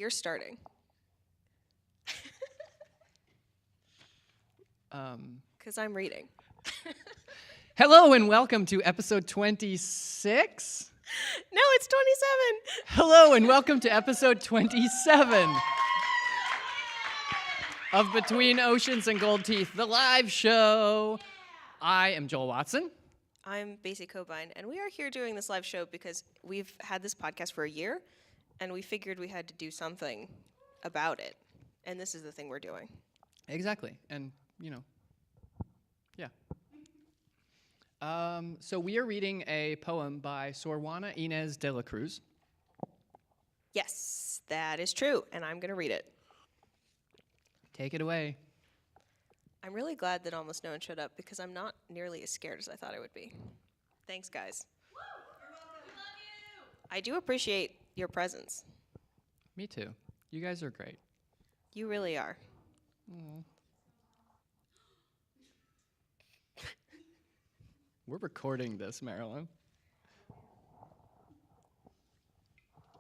You're starting. Because I'm reading. Hello and welcome to episode 26. No, it's 27. Hello and welcome to episode 27 of Between Oceans and Gold Teeth, the live show. I am Joel Watson. I'm Basie Cobine, and we are here doing this live show because we've had this podcast for a year, and we figured we had to do something about it. And this is the thing we're doing. Exactly. And, yeah. So we are reading a poem by Juana Inés de la Cruz. Yes, that is true, and I'm going to read it. Take it away. I'm really glad that almost no one showed up because I'm not nearly as scared as I thought I would be. Thanks, guys. Woo! You're welcome. We love you. I do appreciate your presence. Me too. You guys are great. You really are. We're recording this, Marilyn.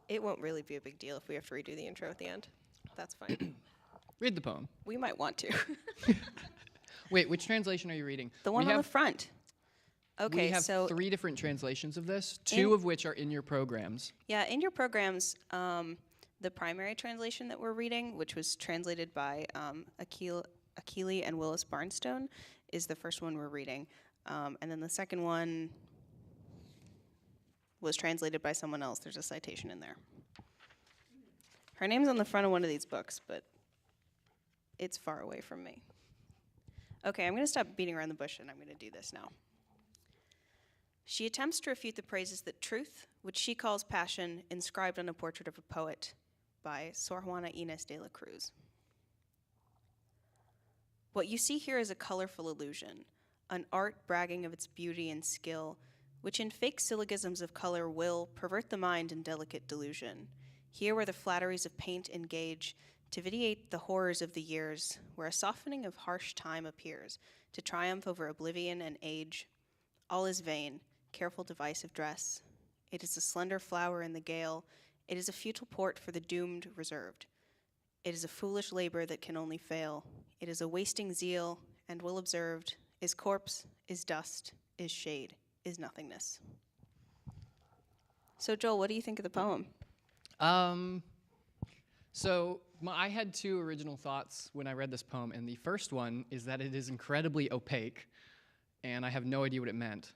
It won't really be a big deal if we have to redo the intro at the end. That's fine. Read the poem. We might want to. Wait, which translation are you reading? The one on the front. Okay, we have so 3 different translations of this, 2 of which are in your programs. yeah, in your programs, the primary translation that we're reading, which was translated by Kaila and Willis Barnstone, is the first one we're reading. And then the second one was translated by someone else. There's a citation in there. Her name's on the front of one of these books, but it's far away from me. Okay, I'm going to stop beating around the bush, and I'm going to do this now. She attempts to refute the praises that truth, which she calls passion, inscribed on a portrait of a poet, by Juana Inés de la Cruz. What you see here is a colorful illusion, an art bragging of its beauty and skill, which in fake syllogisms of color will pervert the mind in delicate delusion. Here where the flatteries of paint engage, to vitiate the horrors of the years, where a softening of harsh time appears, to triumph over oblivion and age. All is vain, careful device of dress. It is a slender flower in the gale. It is a futile port for the doomed reserved. It is a foolish labor that can only fail. It is a wasting zeal, and well observed, is corpse, is dust, is shade, is nothingness. So Joel, what do you think of the poem? I had 2 original thoughts when I read this poem, and the first one is that it is incredibly opaque, and I have no idea what it meant.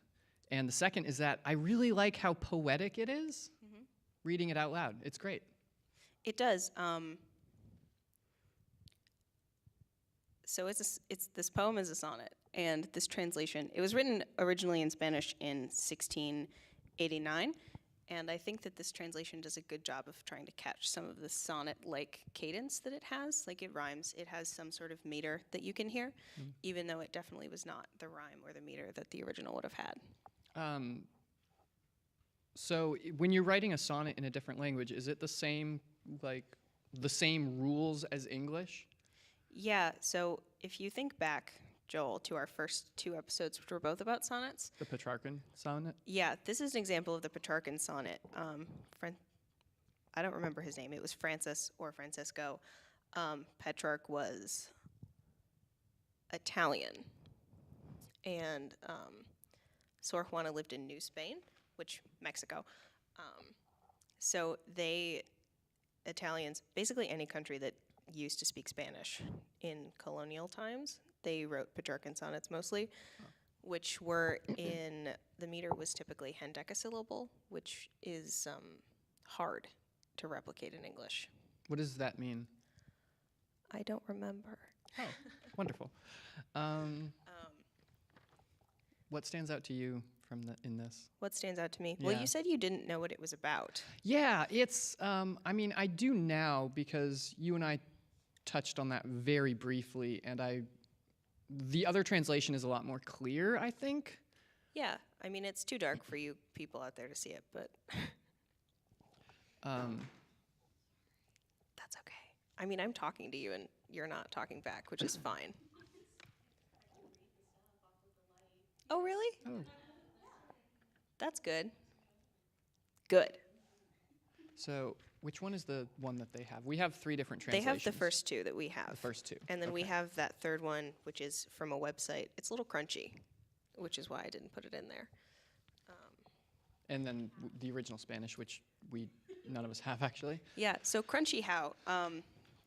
And the second is that I really like how poetic it is, reading it out loud. It's great. It does. So this poem is a sonnet, and this translation, it was written originally in Spanish in 1689, and I think that this translation does a good job of trying to catch some of the sonnet-like cadence that it has. Like, it rhymes. It has some sort of meter that you can hear, even though it definitely was not the rhyme or the meter that the original would have had. So when you're writing a sonnet in a different language, is it the same rules as English? Yeah, so if you think back, Joel, to our first 2 episodes, which were both about sonnets. The Petrarchan sonnet? Yeah, this is an example of the Petrarchan sonnet. I don't remember his name. It was Francis or Francisco. Petrarch was Italian. And Sor Juana lived in New Spain, Mexico. So Italians, basically any country that used to speak Spanish in colonial times, they wrote Petrarchan sonnets mostly, which were the meter was typically hendecasyllable, which is hard to replicate in English. What does that mean? I don't remember. Oh, wonderful. What stands out to you in this? What stands out to me? Yeah. Well, you said you didn't know what it was about. Yeah, it's, I do now because you and I touched on that very briefly, and the other translation is a lot more clear, I think. Yeah, it's too dark for you people out there to see it, but that's okay. I'm talking to you and you're not talking back, which is fine. Oh, really? Oh. That's good. Good. So which one is the one that they have? We have 3 different They translations. have the first 2 that we have. The first 2. And then we Okay. have that third one, which is from a website. It's a little crunchy, which is why I didn't put it in there. And then the original Spanish, which none of us have actually. Yeah, so crunchy how?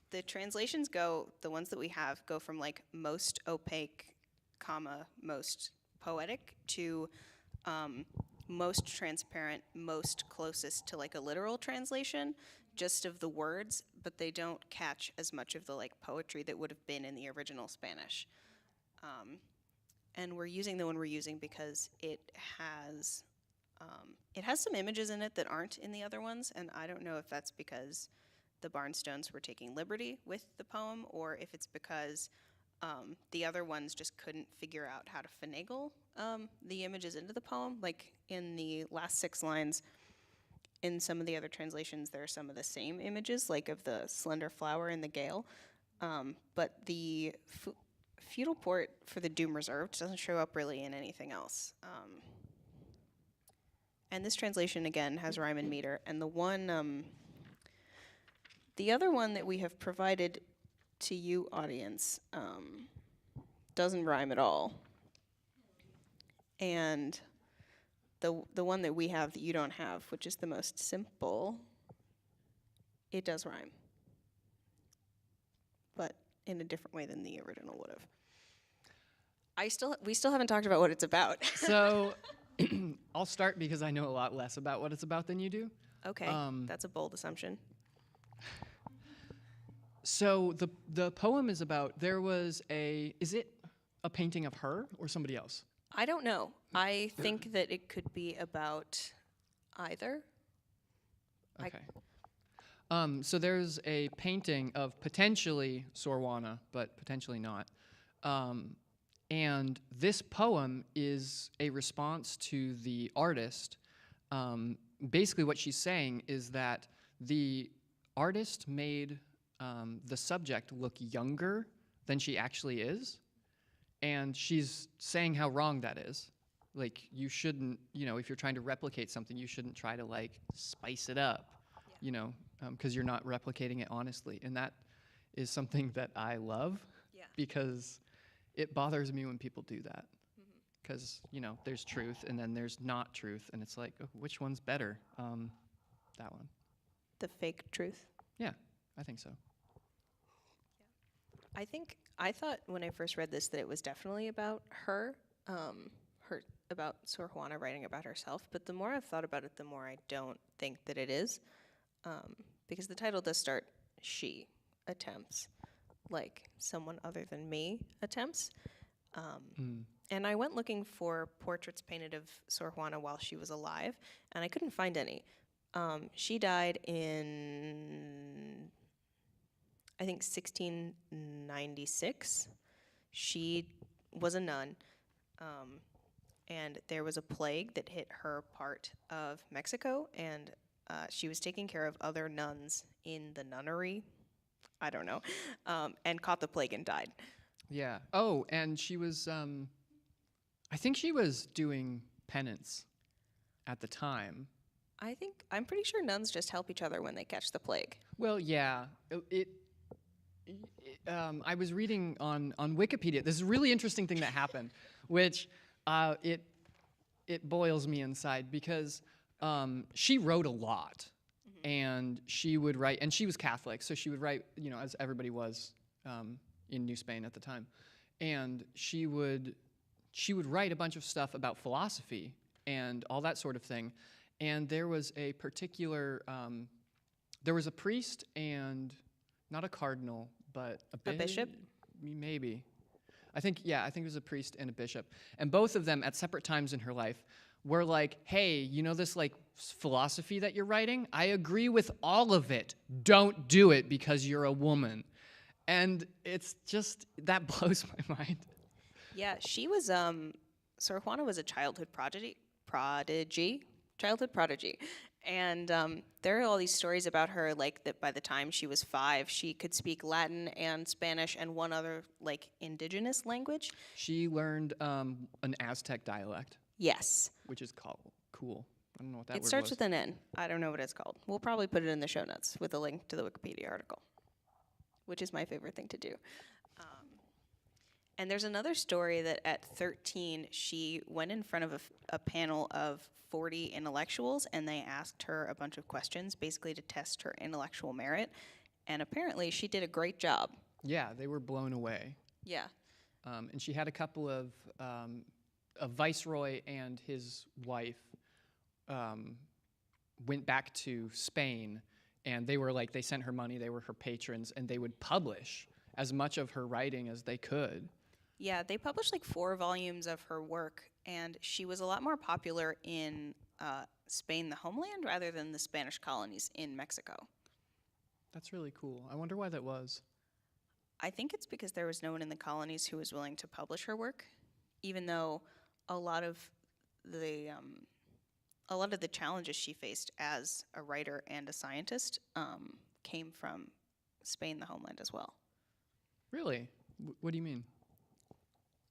The translations the ones that we have go from like most opaque, comma, most poetic to most transparent, most closest to like a literal translation, just of the words, but they don't catch as much of the like poetry that would have been in the original Spanish. And we're using the one we're using because it has some images in it that aren't in the other ones, and I don't know if that's because the Barnstones were taking liberty with the poem, or if it's because the other ones just couldn't figure out how to finagle the images into the poem. Like in the last 6 lines, in some of the other translations, there are some of the same images, like of the slender flower in the gale, but the feudal port for the Doom Reserved doesn't show up really in anything else. And this translation, again, has rhyme and meter. And the other one that we have provided to you, audience, doesn't rhyme at all. And the one that we have that you don't have, which is the most simple, it does rhyme. But in a different way than the original would have. We still haven't talked about what it's about. So I'll start because I know a lot less about what it's about than you do. Okay, that's a bold assumption. So the poem is about, is it a painting of her or somebody else? I don't know. I think that it could be about either. Okay. So there's a painting of potentially Sor Juana, but potentially not. And this poem is a response to the artist. Basically what she's saying is that the artist made the subject look younger than she actually is. And she's saying how wrong that is. Like, you shouldn't, if you're trying to replicate something, you shouldn't try to, like, spice it up, because you're not replicating it honestly. And that is something that I love because it bothers me when people do that. Because, there's truth and then there's not truth. And it's like, oh, which one's better? That one. The fake truth. Yeah, I think so. I thought when I first read this that it was definitely about her, about Sor Juana writing about herself. But the more I've thought about it, the more I don't think that it is, because the title does start "she attempts," like someone other than me attempts. And I went looking for portraits painted of Sor Juana while she was alive, and I couldn't find any. She died in, I think, 1696. She was a nun, and there was a plague that hit her part of Mexico, and she was taking care of other nuns in the nunnery, I don't know, and caught the plague and died. Yeah. Oh, and she was, I think she was doing penance at the time. I'm pretty sure nuns just help each other when they catch the plague. Well, yeah. I was reading on Wikipedia. This is a really interesting thing that happened, which it boils me inside because she wrote a lot, and she would write, and she was Catholic, so she would write, as everybody was in New Spain at the time, and she would write a bunch of stuff about philosophy and all that sort of thing. And there was a particular, there was a priest and not a cardinal, but a bishop? Maybe. I think it was a priest and a bishop. And both of them at separate times in her life were like, hey, this like philosophy that you're writing? I agree with all of it. Don't do it because you're a woman. And it's just, that blows my mind. Yeah, she was, Sor Juana was a childhood prodigy. And there are all these stories about her, like that by the time she was 5, she could speak Latin and Spanish and one other, like, indigenous language. She learned an Aztec dialect. Yes. Which is cool. I don't know what that word It starts was. with an N. I don't know what it's called. We'll probably put it in the show notes with a link to the Wikipedia article, which is my favorite thing to do. And there's another story that at 13, she went in front of a panel of 40 intellectuals, and they asked her a bunch of questions, basically to test her intellectual merit. And apparently, she did a great job. Yeah, they were blown away. Yeah. And she had a couple of a viceroy and his wife went back to Spain, and they sent her money, they were her patrons, and they would publish as much of her writing as they could. Yeah, they published like 4 volumes of her work, and she was a lot more popular in Spain, the homeland, rather than the Spanish colonies in Mexico. That's really cool. I wonder why that was. I think it's because there was no one in the colonies who was willing to publish her work, even though a lot of the challenges she faced as a writer and a scientist came from Spain, the homeland, as well. Really? What do you mean?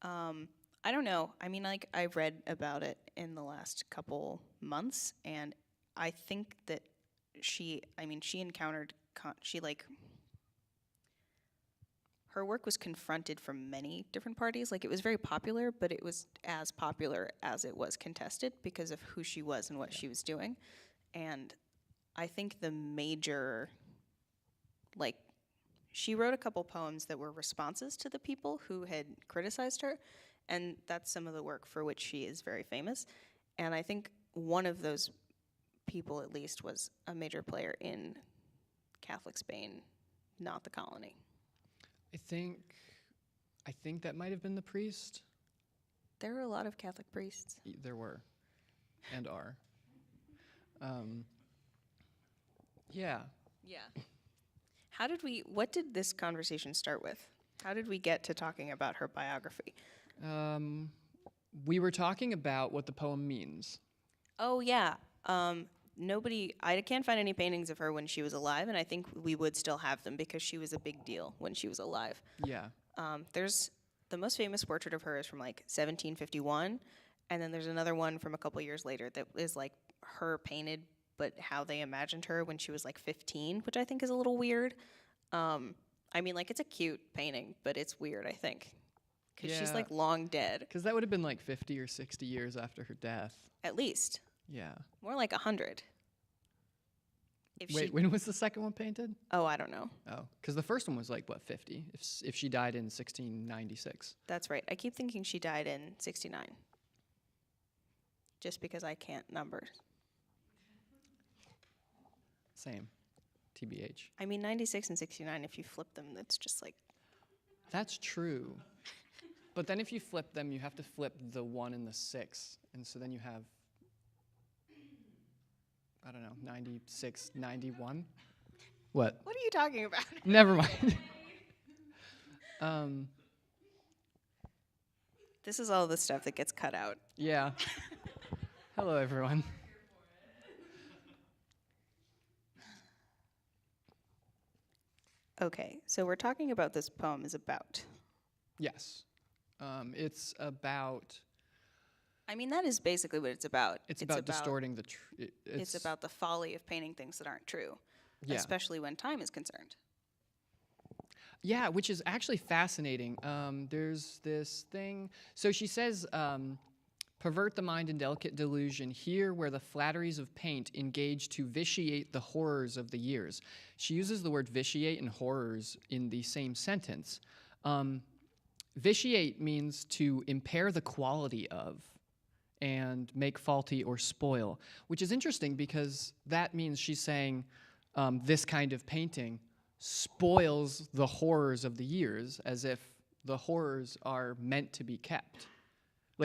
I don't know. I mean, like, I've read about it in the last couple months, and I think that she encountered, her work was confronted from many different parties. Like, it was very popular, but it was as popular as it was contested because of who she was and what she was doing. And I think the major, she wrote a couple poems that were responses to the people who had criticized her, and that's some of the work for which she is very famous. And I think one of those people, at least, was a major player in Catholic Spain, not the colony. I think that might have been the priest. There are a lot of Catholic priests. There were, and are. Yeah. Yeah. What did this conversation start with? How did we get to talking about her biography? We were talking about what the poem means. Oh, yeah. I can't find any paintings of her when she was alive, and I think we would still have them because she was a big deal when she was alive. Yeah. There's the most famous portrait of her is from 1751, and then there's another one from a couple years later that is her painted, but how they imagined her when she was 15, which I think is a little weird. It's a cute painting, but it's weird, I think, because she's long dead. Because that would have been 50 or 60 years after her death. At least. Yeah. More like 100. Wait, when was the second one painted? Oh, I don't know. Oh, because the first one was 50? If she died in 1696. That's right. I keep thinking she died in 69. Just because I can't numbers. Same. TBH. 96 and 69, if you flip them, that's just That's true. But then if you flip them, you have to flip the 1 and the 6. And so then you have, 96, 91? What? What are you talking about? Never mind. This is all the stuff that gets cut out. Yeah. Hello, everyone. Okay, so we're talking about this poem is about. Yes. It's about... that is basically what it's about. It's about distorting the truth. It's about the folly of painting things that aren't true, especially when time is concerned. Yeah, which is actually fascinating. There's this thing. So she says, pervert the mind in delicate delusion, here where the flatteries of paint engage to vitiate the horrors of the years. She uses the word vitiate and horrors in the same sentence. Vitiate means to impair the quality of and make faulty or spoil, which is interesting because that means she's saying this kind of painting spoils the horrors of the years, as if the horrors are meant to be kept.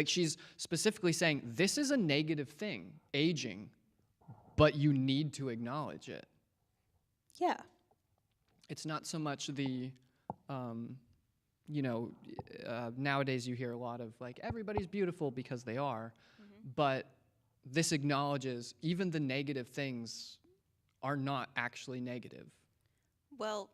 She's specifically saying, this is a negative thing, aging, but you need to acknowledge it. Yeah. It's not so much the, nowadays you hear a lot of, everybody's beautiful because they are, but this acknowledges even the negative things are not actually negative. Well,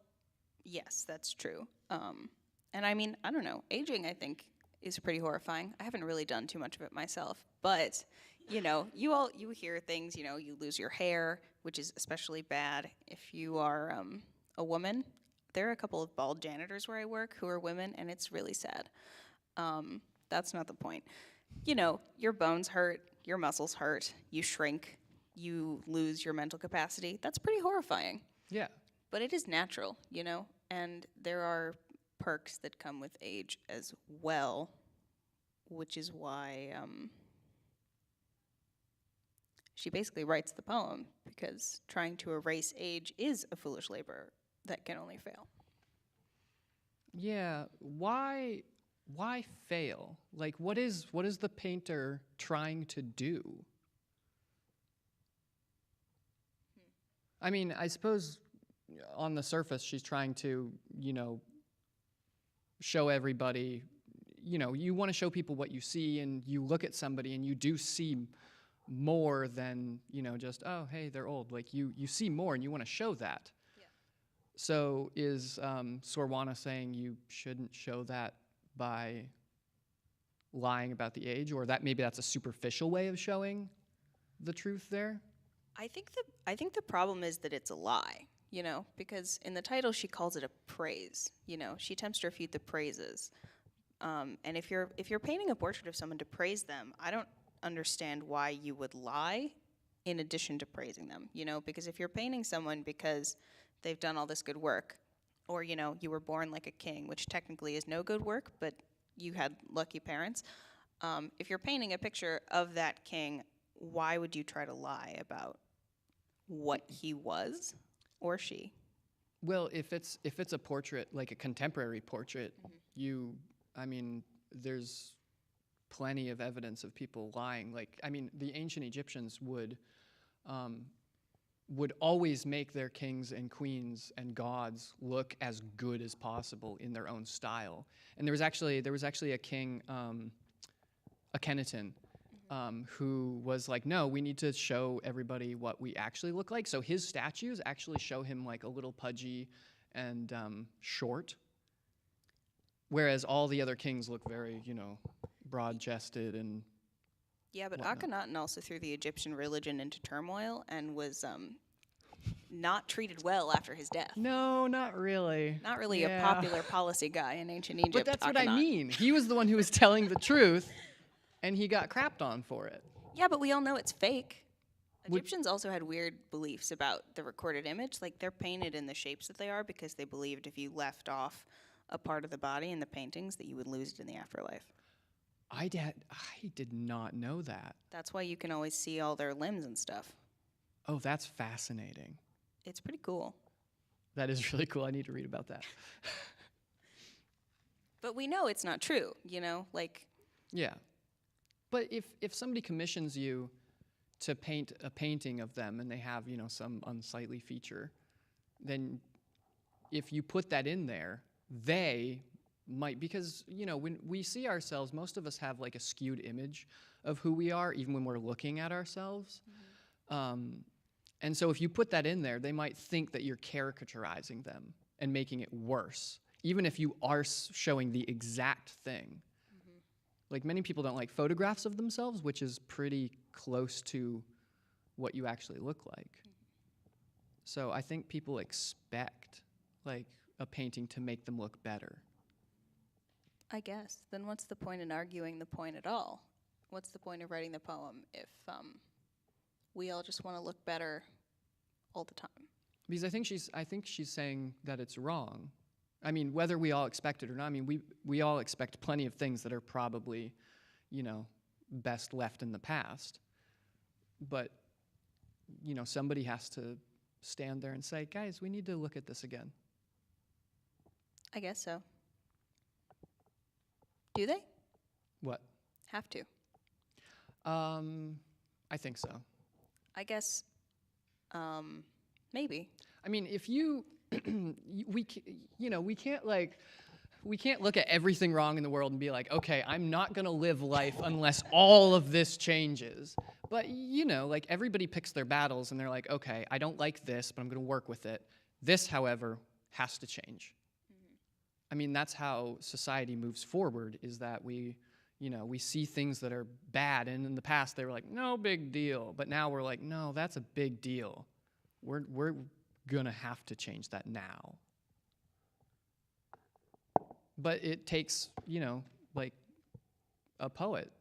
yes, that's true. And I don't know, aging, I think, is pretty horrifying. I haven't really done too much of it myself, but you hear things, you lose your hair, which is especially bad if you are a woman. There are a couple of bald janitors where I work who are women, and it's really sad. That's not the point. Your bones hurt, your muscles hurt, you shrink, you lose your mental capacity. That's pretty horrifying. Yeah. But it is natural, and there are perks that come with age as well, which is why she basically writes the poem, because trying to erase age is a foolish labor that can only fail. Yeah. Why fail? Like, what is the painter trying to do? I mean, I suppose on the surface she's trying to, show everybody, you want to show people what you see, and you look at somebody and you do see more than, just, oh, hey, they're old. Like, you see more and you want to show that. Yeah. So is Juana saying you shouldn't show that by lying about the age, or that maybe that's a superficial way of showing the truth there? I think the problem is that it's a lie, because in the title she calls it a praise. She attempts to refute the praises. And if you're painting a portrait of someone to praise them, I don't understand why you would lie in addition to praising them. Because if you're painting someone because they've done all this good work, or you were born like a king, which technically is no good work, but you had lucky parents. If you're painting a picture of that king, why would you try to lie about what he was or she? Well, if it's a portrait, like a contemporary portrait, there's plenty of evidence of people lying. Like, the ancient Egyptians would always make their kings and queens and gods look as good as possible in their own style. And there was actually a king, Akhenaten, who was like, no, we need to show everybody what we actually look like. So his statues actually show him like a little pudgy and short, whereas all the other kings look very, broad-chested and Yeah, but whatnot. Akhenaten also threw the Egyptian religion into turmoil and was not treated well after his death. No, not really. Not really a popular policy guy in ancient Egypt. But that's what I Akhenaten. mean. He was the one who was telling the truth, and he got crapped on for it. Yeah, but we all know it's fake. Egyptians also had weird beliefs about the recorded image. Like, they're painted in the shapes that they are because they believed if you left off a part of the body in the paintings that you would lose it in the afterlife. I did not know that. That's why you can always see all their limbs and stuff. Oh, that's fascinating. It's pretty cool. That is really cool. I need to read about that. But we know it's not true, Yeah. But if somebody commissions you to paint a painting of them and they have, some unsightly feature, then if you put that in there, they might, because, when we see ourselves, most of us have like a skewed image of who we are, even when we're looking at ourselves. Mm-hmm. And so if you put that in there, they might think that you're caricaturizing them and making it worse, even if you are showing the exact thing. Mm-hmm. Like, many people don't like photographs of themselves, which is pretty close to what you actually look like. Mm-hmm. So I think people expect, like, a painting to make them look better. I guess. Then what's the point in arguing the point at all? What's the point of writing the poem if we all just want to look better all the time? Because I think she's saying that it's wrong. Whether we all expect it or not, we all expect plenty of things that are probably, best left in the past. But, somebody has to stand there and say, guys, we need to look at this again. I guess so. Do they? What? Have to. I think so. I guess, maybe. If you, we can't look at everything wrong in the world and be like, okay, I'm not gonna live life unless all of this changes. But everybody picks their battles and they're like, okay, I don't like this, but I'm gonna work with it. This, however, has to change. Mm-hmm. That's how society moves forward, is that we, you know, we see things that are bad, and in the past they were like, no big deal, but now we're like, no, that's a big deal. We're gonna have to change that now. But it takes, you know, like a poet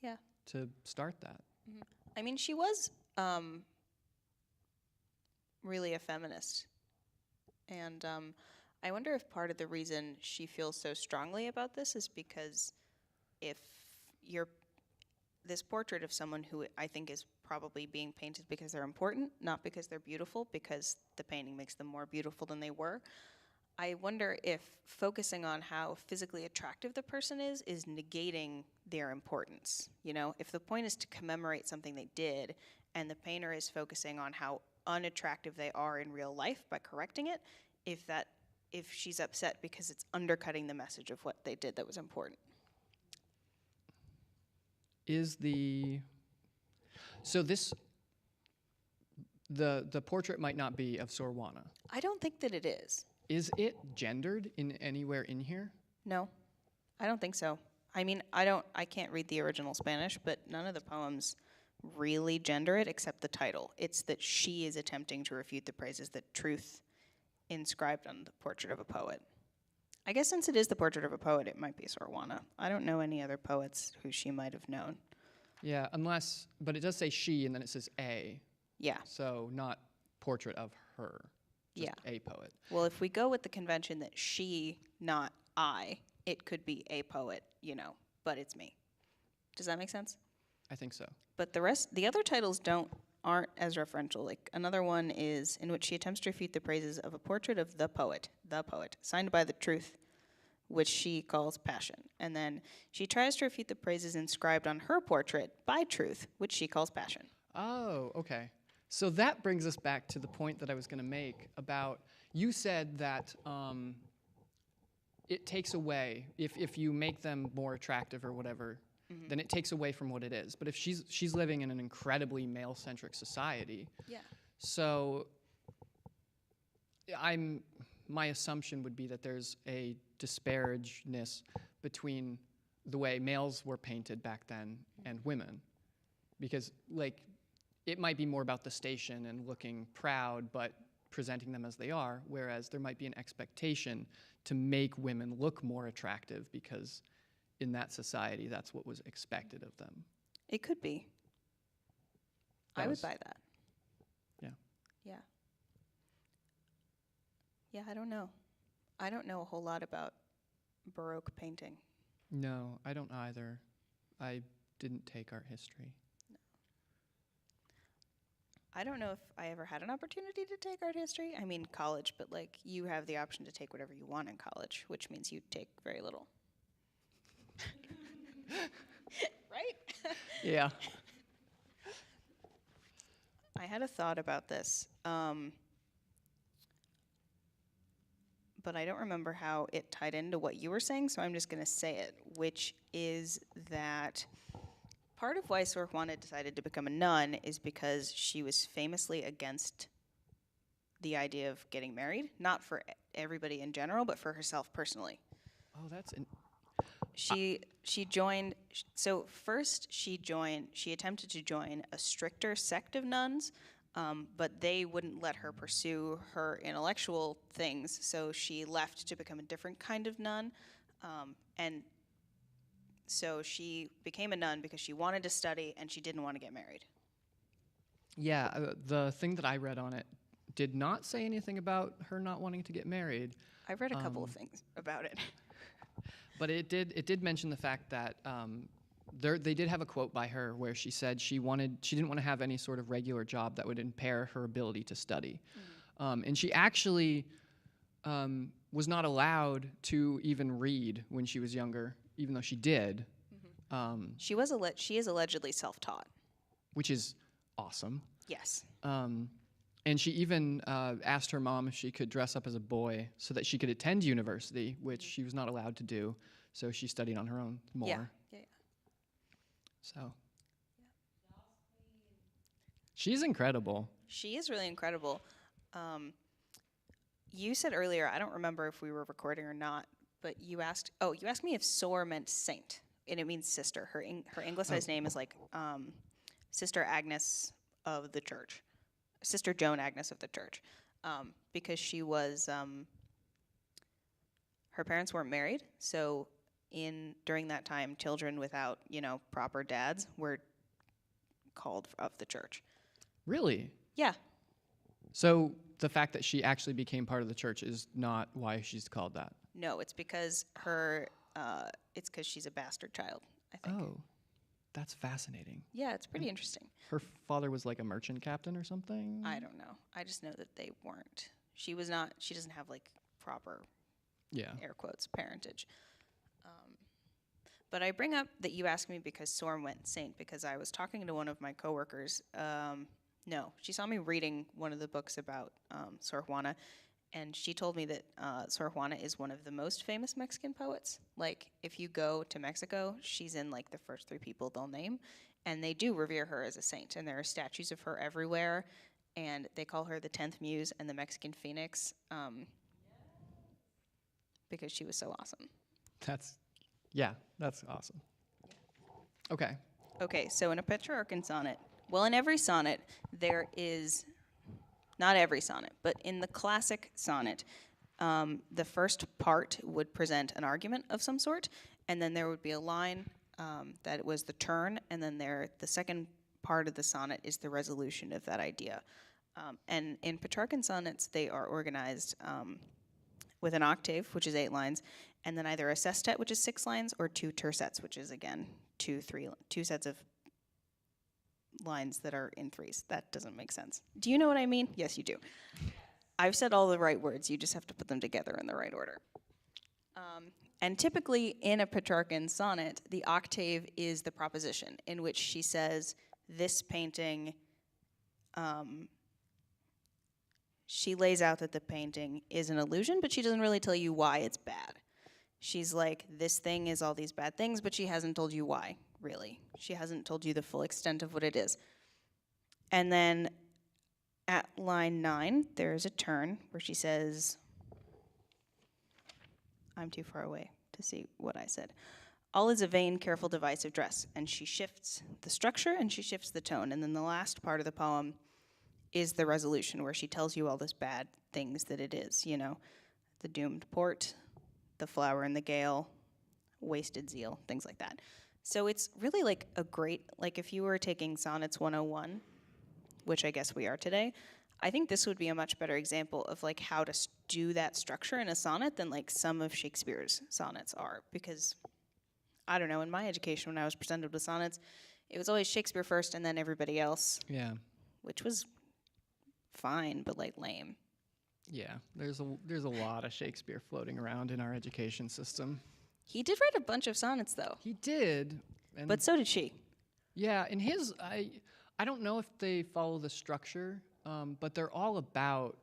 Yeah. to start that. I mean, she was really a feminist. And I wonder if part of the reason she feels so strongly about this is because if you're this portrait of someone who I think is probably being painted because they're important, not because they're beautiful, because the painting makes them more beautiful than they were. I wonder if focusing on how physically attractive the person is negating their importance. You know, if the point is to commemorate something they did, and the painter is focusing on how unattractive they are in real life by correcting it, if she's upset because it's undercutting the message of what they did that was important. So the portrait might not be of Sor Juana. I don't think that it is. Is it gendered in anywhere in here? No, I don't think so. I mean, I can't read the original Spanish, but none of the poems really gender it except the title. It's that she is attempting to refute the praises that truth inscribed on the portrait of a poet. I guess since it is the portrait of a poet, it might be Sor Juana. I don't know any other poets who she might have known. Yeah, but it does say she, and then it says a. Yeah. So not portrait of her. Just Yeah. a poet. Well, if we go with the convention that she, not I, it could be a poet, you know, but it's me. Does that make sense? I think so. But the other titles aren't as referential. Like another one is in which she attempts to refute the praises of a portrait of the poet, signed by the truth, which she calls passion. And then she tries to refute the praises inscribed on her portrait by truth, which she calls passion. Oh, okay. So that brings us back to the point that I was going to make about, you said that it takes away, if you make them more attractive or whatever, then it takes away from what it is. But if she's living in an incredibly male-centric society, Yeah. so my assumption would be that there's a disparageness between the way males were painted back then and women. Because, like, it might be more about the station and looking proud, but presenting them as they are, whereas there might be an expectation to make women look more attractive because in that society, that's what was expected of them. It could be. I would buy that. Yeah. Yeah. Yeah, I don't know. I don't know a whole lot about Baroque painting. No, I don't either. I didn't take art history. I don't know if I ever had an opportunity to take art history. I mean, college, but like you have the option to take whatever you want in college, which means you take very little. Right? Yeah. I had a thought about this, but I don't remember how it tied into what you were saying, so I'm just going to say it, which is that part of why Sor Juana decided to become a nun is because she was famously against the idea of getting married, not for everybody in general, but for herself personally. Oh, She joined, so first she attempted to join a stricter sect of nuns, but they wouldn't let her pursue her intellectual things, so she left to become a different kind of nun, and so she became a nun because she wanted to study and she didn't want to get married. Yeah, the thing that I read on it did not say anything about her not wanting to get married. I've read a couple of things about it. But it did mention the fact that they did have a quote by her where she said she didn't want to have any sort of regular job that would impair her ability to study. And she actually was not allowed to even read when she was younger, even though she did. She is allegedly self-taught. Which is awesome. Yes. And she even asked her mom if she could dress up as a boy so that she could attend university, which she was not allowed to do. So she studied on her own more. Yeah. So she's incredible. She is really incredible. You said earlier, I don't remember if we were recording or not, but you asked me if Sor meant saint and it means sister. Her anglicized name is like Sister Agnes of the church, Sister Joan Agnes of the church, because she was her parents weren't married, so during that time, children without proper dads were called of the church. Really? Yeah. So the fact that she actually became part of the church is not why she's called that. No, it's because it's because she's a bastard child, I think. Oh, that's fascinating. Yeah, it's pretty interesting. Her father was like a merchant captain or something? I don't know. I just know that they weren't. She doesn't have like proper, air quotes, parentage. But I bring up that you asked me because Sorm went saint, because I was talking to one of my coworkers. No, she saw me reading one of the books about Sor Juana, and she told me that Sor Juana is one of the most famous Mexican poets. Like, if you go to Mexico, she's in like the first 3 people they'll name, and they do revere her as a saint, and there are statues of her everywhere, and they call her the 10th Muse and the Mexican Phoenix because she was so awesome. That's awesome. Okay. Okay, so in a Petrarchan sonnet, well, in every sonnet, there is, not every sonnet, but in the classic sonnet, the first part would present an argument of some sort, and then there would be a line that was the turn, and then the second part of the sonnet is the resolution of that idea. And in Petrarchan sonnets, they are organized with an octave, which is 8 lines, and then either a sestet, which is 6 lines, or 2 tercets, which is, again, 2 sets of lines that are in 3s. That doesn't make sense. Do you know what I mean? Yes, you do. I've said all the right words. You just have to put them together in the right order. And typically, in a Petrarchan sonnet, the octave is the proposition, in which she says, this painting... she lays out that the painting is an illusion, but she doesn't really tell you why it's bad. She's like, this thing is all these bad things, but she hasn't told you why, really. She hasn't told you the full extent of what it is. And then at line 9, there's a turn where she says, I'm too far away to see what I said. All is a vain, careful device of dress. And she shifts the structure and she shifts the tone. And then the last part of the poem is the resolution, where she tells you all those bad things that it is, the doomed port, the flower in the gale, wasted zeal, things like that. So it's really like a great, like if you were taking Sonnets 101, which I guess we are today, I think this would be a much better example of like how to do that structure in a sonnet than like some of Shakespeare's sonnets are. Because, I don't know, in my education when I was presented with sonnets, it was always Shakespeare first and then everybody else. Yeah. Which was fine, but like lame. Yeah, there's a lot of Shakespeare floating around in our education system. He did write a bunch of sonnets, though. He did. But so did she. Yeah, and his, I don't know if they follow the structure, but they're all about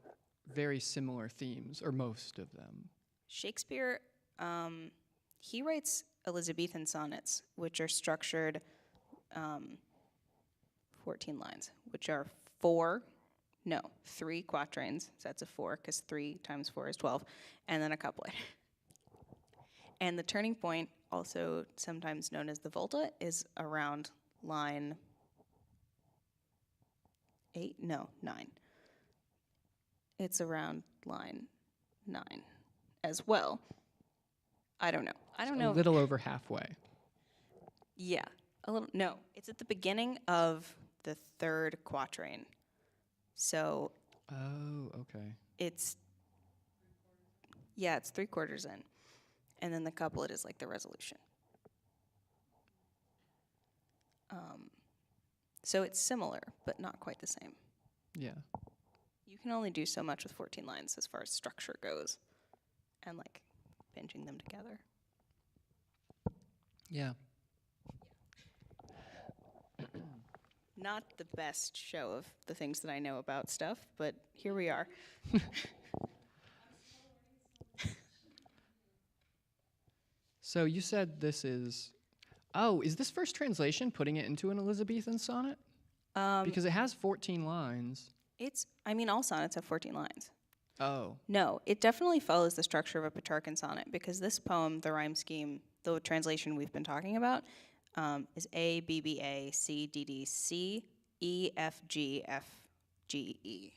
very similar themes, or most of them. Shakespeare, he writes Elizabethan sonnets, which are structured 14 lines, which are 3 quatrains, sets of 4, because 3 times 4 is 12, and then a couplet. And the turning point, also sometimes known as the volta, is around line 9. It's around line 9 as well. I don't know. A little over halfway. Yeah, a little. No, it's at the beginning of the 3rd quatrain. So. Oh, okay. It's 3/4 in. And then the couplet is like the resolution. So it's similar, but not quite the same. Yeah. You can only do so much with 14 lines as far as structure goes and like pinching them together. Yeah. Not the best show of the things that I know about stuff, but here we are. So you said this is... is this first translation putting it into an Elizabethan sonnet? Because it has 14 lines. All sonnets have 14 lines. Oh. No, it definitely follows the structure of a Petrarchan sonnet because this poem, the rhyme scheme, the translation we've been talking about, is A, B, B, A, C, D, D, C, E, F, G, F, G, E.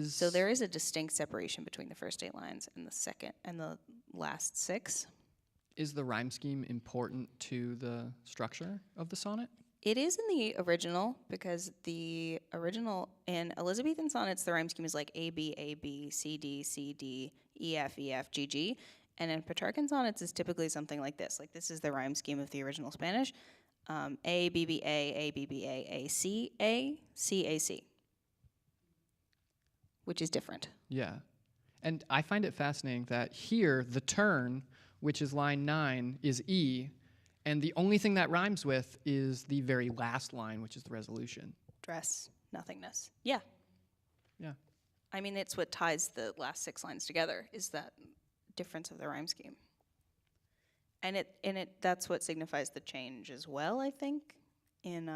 So there is a distinct separation between the first 8 lines and the second and the last 6. Is the rhyme scheme important to the structure of the sonnet? It is in the original because the original in Elizabethan sonnets, the rhyme scheme is like A, B, C, D, C, D, E, F, G, G. And in Petrarchan sonnets, is typically something like this. Like this is the rhyme scheme of the original Spanish. A, B, B, A, B, B, A, C, A, C, A, C. Which is different. Yeah. And I find it fascinating that here, the turn, which is line 9, is E, and the only thing that rhymes with is the very last line, which is the resolution. Dress, nothingness. Yeah. Yeah. I mean, it's what ties the last 6 lines together, is that difference of the rhyme scheme. And that's what signifies the change as well, I think, in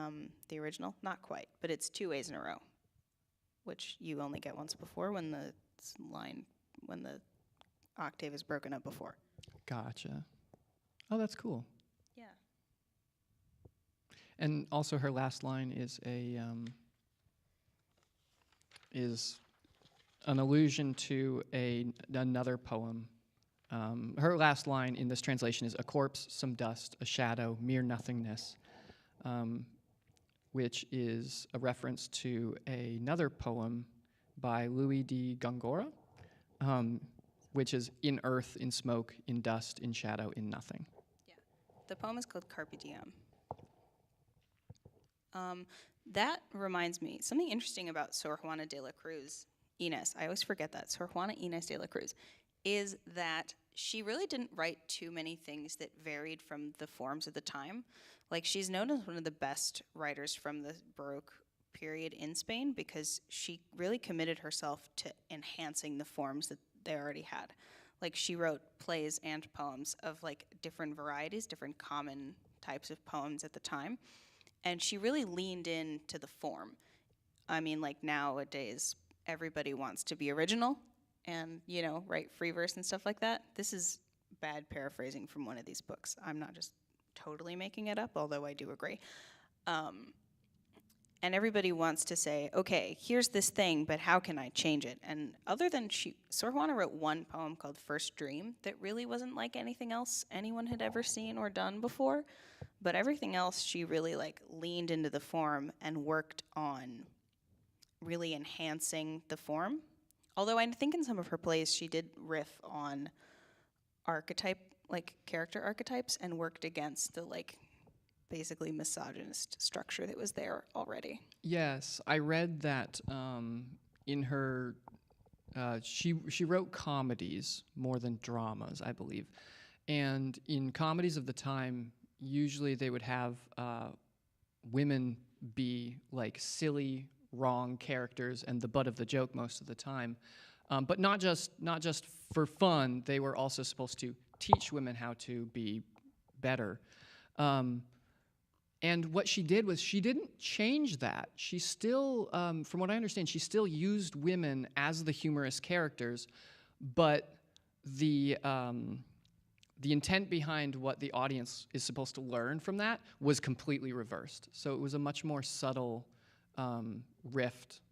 the original. Not quite, but it's 2 A's in a row, which you only get once before when the octave is broken up before. Gotcha. Oh, that's cool. Yeah. And also her last line is an allusion to another poem. Her last line in this translation is a corpse, some dust, a shadow, mere nothingness, which is a reference to another poem by Louis de Gongora, which is in earth, in smoke, in dust, in shadow, in nothing. Yeah. The poem is called Carpe Diem. That reminds me, something interesting about Sor Juana de la Cruz, Inés, I always forget that, Sor Juana Inés de la Cruz, is that she really didn't write too many things that varied from the forms of the time. Like, she's known as one of the best writers from the Baroque period in Spain because she really committed herself to enhancing the forms that they already had. Like, she wrote plays and poems of, like, different varieties, different common types of poems at the time. And she really leaned into the form. I mean, like, nowadays, everybody wants to be original and, you know, write free verse and stuff like that. This is bad paraphrasing from one of these books. I'm not just totally making it up, although I do agree. And everybody wants to say, okay, here's this thing, but how can I change it? And other than Sor Juana wrote one poem called First Dream that really wasn't like anything else anyone had ever seen or done before. But everything else, she really like leaned into the form and worked on really enhancing the form. Although I think in some of her plays, she did riff on character archetypes and worked against the like basically misogynist structure that was there already. Yes, I read that in her, she wrote comedies more than dramas, I believe. And in comedies of the time, usually they would have women be like silly, wrong characters and the butt of the joke most of the time. But not just for fun, they were also supposed to teach women how to be better. And what she did was she didn't change that. She still, from what I understand, she still used women as the humorous characters, but the intent behind what the audience is supposed to learn from that was completely reversed. So it was a much more subtle rift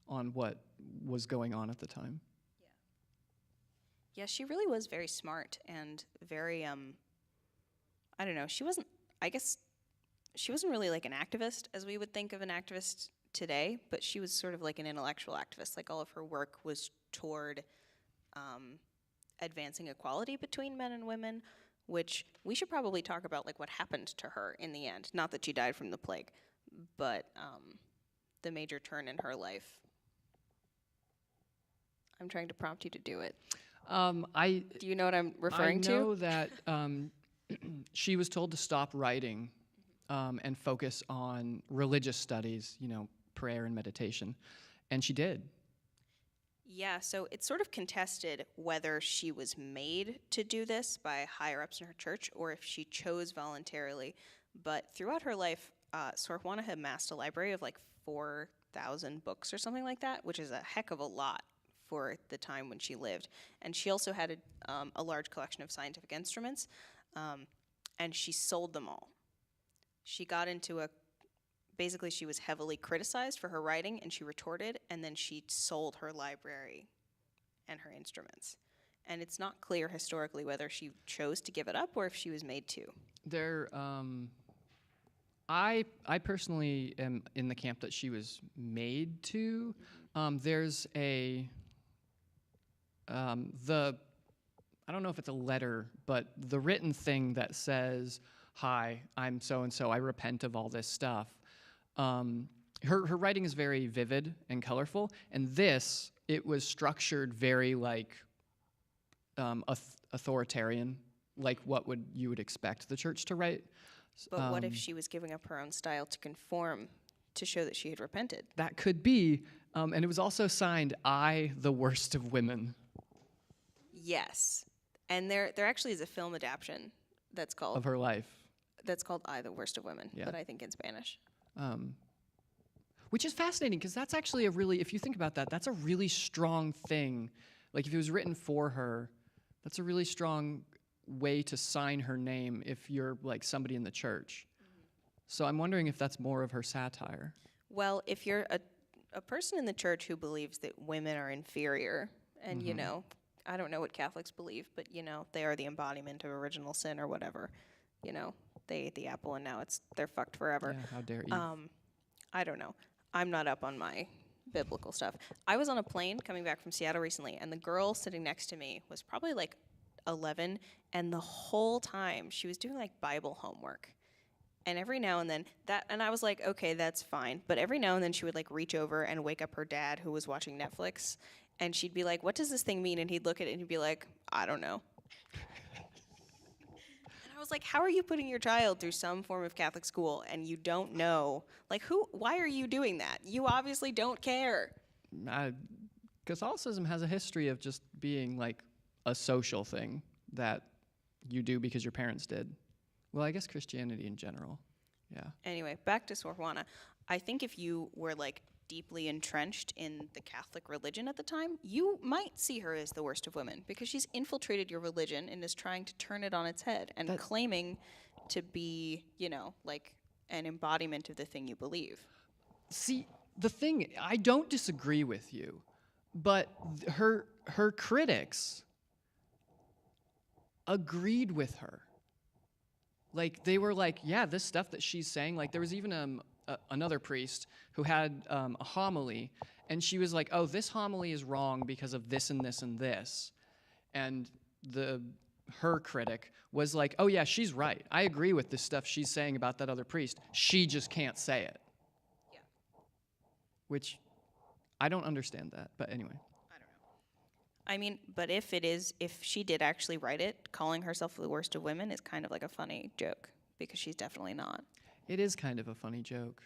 on what was going on at the time. Yeah, she really was very smart and very, I don't know, she wasn't really like an activist as we would think of an activist today, but she was sort of like an intellectual activist. Like all of her work was toward advancing equality between men and women, which we should probably talk about like what happened to her in the end. Not that she died from the plague, but the major turn in her life. I'm trying to prompt you to do it. Do you know what I'm referring to? I know that she was told to stop writing and focus on religious studies, you know, prayer and meditation, and she did. Yeah, so it's sort of contested whether she was made to do this by higher-ups in her church or if she chose voluntarily. But throughout her life, Sor Juana had amassed a library of like 4,000 books or something like that, which is a heck of a lot for the time when she lived. And she also had a large collection of scientific instruments, and she sold them all. She got into basically she was heavily criticized for her writing, and she retorted, and then she sold her library and her instruments. And it's not clear historically whether she chose to give it up or if she was made to. I personally am in the camp that she was made to. There's I don't know if it's a letter, but the written thing that says, "Hi, I'm so-and-so, I repent of all this stuff." Her writing is very vivid and colorful, and it was structured very like authoritarian, like what you would expect the church to write. But what if she was giving up her own style to conform to show that she had repented? That could be, and it was also signed, "I, the worst of women." Yes, and there actually is a film adaptation that's called of her life. That's called "I, the Worst of Women," Yeah. but I think in Spanish. Which is fascinating because that's actually if you think about that, that's a really strong thing. Like if it was written for her, that's a really strong way to sign her name if you're like somebody in the church. So I'm wondering if that's more of her satire. Well, if you're a person in the church who believes that women are inferior, and you know, I don't know what Catholics believe, but you know, they are the embodiment of original sin or whatever. You know, they ate the apple and now they're fucked forever. Yeah, how dare Eve. I don't know. I'm not up on my biblical stuff. I was on a plane coming back from Seattle recently, and the girl sitting next to me was probably like 11, and the whole time she was doing like Bible homework. And every now and then and I was like, okay, that's fine. But every now and then she would like reach over and wake up her dad who was watching Netflix, and she'd be like, "What does this thing mean?" And he'd look at it and he'd be like, "I don't know." And I was like, how are you putting your child through some form of Catholic school and you don't know? Like, why are you doing that? You obviously don't care. Catholicism has a history of just being like a social thing that you do because your parents did. Well, I guess Christianity in general. Yeah. Anyway, back to Sor Juana. I think if you were like deeply entrenched in the Catholic religion at the time, you might see her as the worst of women because she's infiltrated your religion and is trying to turn it on its head and claiming to be, you know, like an embodiment of the thing you believe. See, the thing, I don't disagree with you, but her critics agreed with her. Like, they were like, yeah, this stuff that she's saying, like, there was even another priest who had a homily, and she was like, oh, this homily is wrong because of this and this and this. And her critic was like, oh, yeah, she's right. I agree with this stuff she's saying about that other priest. She just can't say it. Yeah. Which, I don't understand that, but anyway. I don't know. I mean, but if she did actually write it, calling herself the worst of women is kind of like a funny joke, because she's definitely not. It is kind of a funny joke.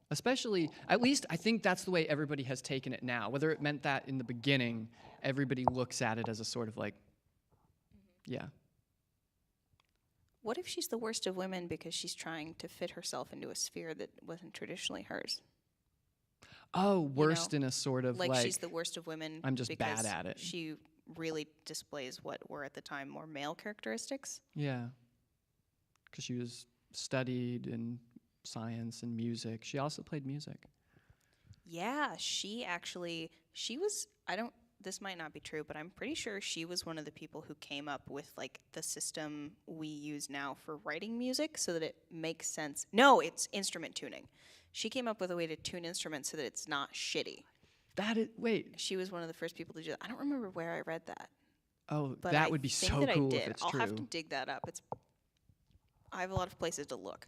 Especially, at least I think that's the way everybody has taken it now. Whether it meant that in the beginning, everybody looks at it as a sort of like, yeah. What if she's the worst of women because she's trying to fit herself into a sphere that wasn't traditionally hers? Oh, worst in a sort of like she's the worst of women. I'm just because bad at it. She really displays what were at the time more male characteristics. Yeah. Because she was studied in science and music. She also played music. Yeah, she was, this might not be true, but I'm pretty sure she was one of the people who came up with like the system we use now for writing music so that it makes sense. No, it's instrument tuning. She came up with a way to tune instruments so that it's not shitty. Wait. She was one of the first people to do that. I don't remember where I read that. Oh, but that would be so cool if it's true. I'll have to dig that up. I have a lot of places to look.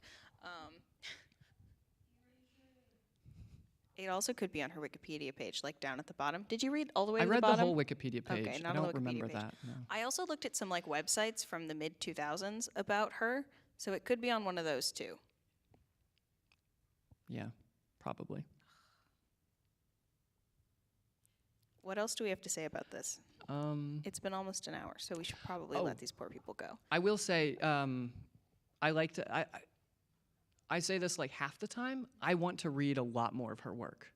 It also could be on her Wikipedia page, like down at the bottom. Did you read all the way to the bottom? I read the whole Wikipedia page. Okay, not I on don't the Wikipedia remember page. that. No. I also looked at some like websites from the mid-2000s about her, so it could be on one of those too. Yeah, probably. What else do we have to say about this? It's been almost an hour, so we should probably let these poor people go. I will say, I say this like half the time. I want to read a lot more of her work.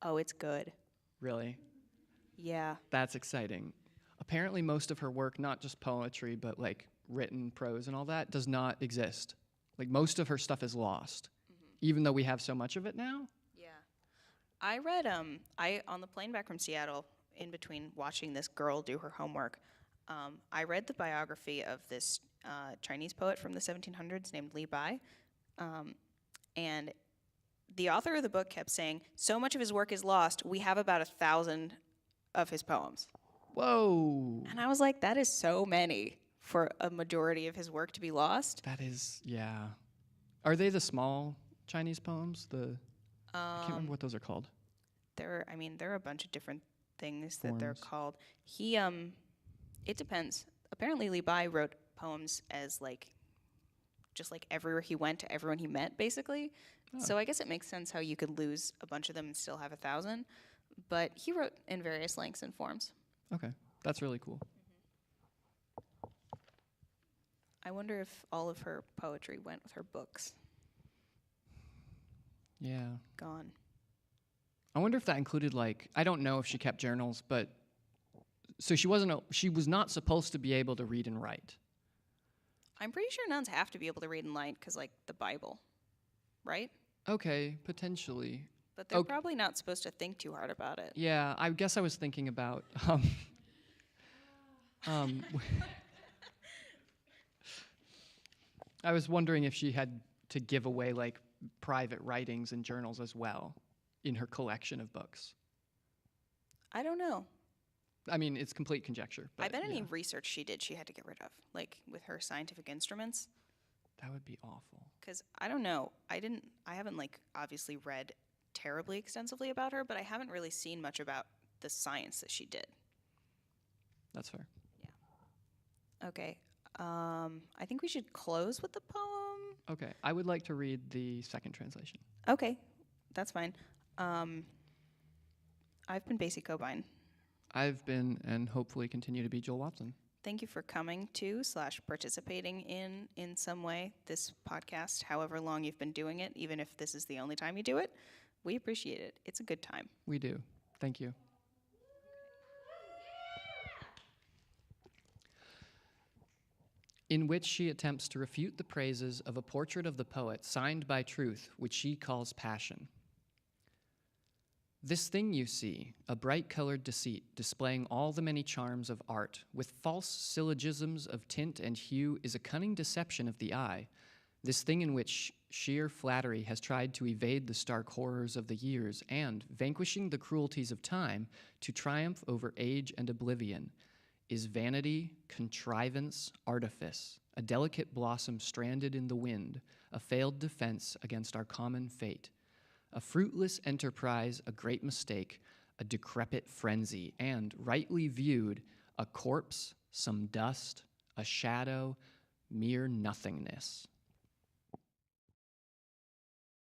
Oh, it's good. Really? Yeah. That's exciting. Apparently most of her work, not just poetry, but like written prose and all that, does not exist. Like most of her stuff is lost, even though we have so much of it now. Yeah. I read I on the plane back from Seattle, in between watching this girl do her homework, I read the biography of this Chinese poet from the 1700s named Li Bai. And the author of the book kept saying, so much of his work is lost, we have about 1,000 of his poems. Whoa. And I was like, that is so many for a majority of his work to be lost. That is, yeah. Are they the small Chinese poems? I can't remember what those are called. There are a bunch of different things that they're Forms. called. It depends. Apparently Li Bai wrote poems as just like everywhere he went to everyone he met, basically. Oh. So I guess it makes sense how you could lose a bunch of them and still have 1,000. But he wrote in various lengths and forms. Okay, that's really cool. I wonder if all of her poetry went with her books. Yeah. Gone. I wonder if that included I don't know if she kept journals, but so she was not supposed to be able to read and write. I'm pretty sure nuns have to be able to read and write because, the Bible, right? Okay, potentially. But they're probably not supposed to think too hard about it. Yeah, I guess I was thinking about I was wondering if she had to give away private writings and journals as well in her collection of books. I don't know. I mean, it's complete conjecture. But I bet any yeah. research she did, she had to get rid of, with her scientific instruments. That would be awful. Because I don't know. I haven't, obviously read terribly extensively about her, but I haven't really seen much about the science that she did. That's fair. Yeah. Okay. I think we should close with the poem. Okay, I would like to read the second translation. Okay, that's fine. I've been Basie Cobine. I've been, and hopefully continue to be, Joel Watson. Thank you for coming to / participating in some way this podcast, however long you've been doing it, even if this is the only time you do it. We appreciate it. It's a good time. We do. Thank you. In which she attempts to refute the praises of a portrait of the poet signed by truth, which she calls passion. This thing you see, a bright-colored deceit, displaying all the many charms of art, with false syllogisms of tint and hue, is a cunning deception of the eye. This thing in which sheer flattery has tried to evade the stark horrors of the years, and, vanquishing the cruelties of time, to triumph over age and oblivion, is vanity, contrivance, artifice, a delicate blossom stranded in the wind, a failed defense against our common fate, a fruitless enterprise, a great mistake, a decrepit frenzy, and, rightly viewed, a corpse, some dust, a shadow, mere nothingness.